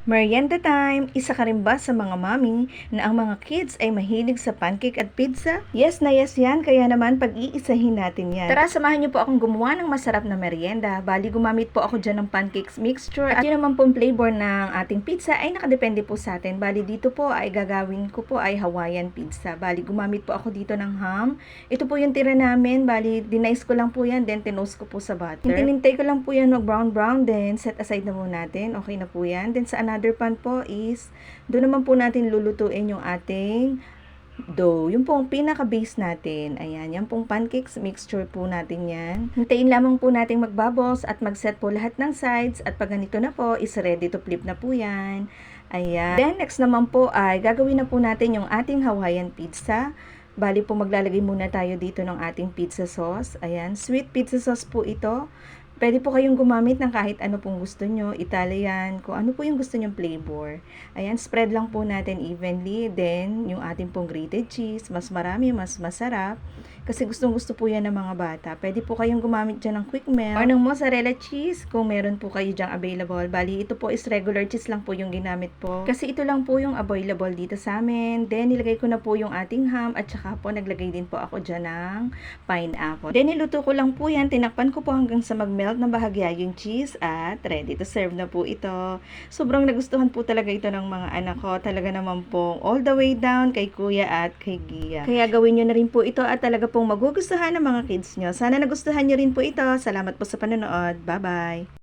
Merienda time! Isa ka rin ba sa mga mami na ang mga kids ay mahilig sa pancake at pizza? Yes na yes yan, kaya naman pag-iisahin natin yan. Tara, samahan niyo po akong gumawa ng masarap na merienda. Bali, gumamit po ako dyan ng pancakes mixture. At yun naman pong flavor ng ating pizza ay nakadepende po sa atin. Bali, dito po ay gagawin ko po ay Hawaiian pizza. Bali, gumamit po ako dito ng ham. Ito po yung tira namin. Bali, dinice ko lang po yan, then tinost ko po sa butter. Tinintay ko lang po yan mag-brown, then set aside na po natin. Okay na po yan. Then sa another pan po is, doon naman po natin lulutuin yung ating dough. Yung pong pinaka-base natin. Ayan, yan pong pancakes mixture po natin yan. Hintayin lamang po natin magbubbles at mag-set po lahat ng sides. At pag ganito na po, is ready to flip na po yan. Ayan. Then, next naman po ay gagawin na po natin yung ating Hawaiian pizza. Bali po maglalagay muna tayo dito ng ating pizza sauce. Ayan, sweet pizza sauce po ito. Pwede po kayong gumamit ng kahit ano pong gusto nyo, Italian, kung ano po yung gusto nyong flavor. Ayan, spread lang po natin evenly. Then, yung ating pong grated cheese, mas marami, mas masarap. Kasi gustong gusto po yan ng mga bata. Pwede po kayong gumamit dyan ng quick melt or ng mozzarella cheese kung meron po kayo dyang available. Bali, ito po is regular cheese lang po yung ginamit po. Kasi ito lang po yung available dito sa amin. Then, nilagay ko na po yung ating ham at saka po naglagay din po ako dyan ng pineapple. Then, niluto ko lang po yan. Tinakpan ko po hanggang sa mag-melt na bahagya yung cheese at ready to serve na po ito. Sobrang nagustuhan po talaga ito ng mga anak ko. Talaga naman pong all the way down kay Kuya at kay Gia. Kaya gawin nyo na rin po ito at talaga pong magugustuhan ng mga kids nyo. Sana nagustuhan nyo rin po ito. Salamat po sa panonood. Bye-bye!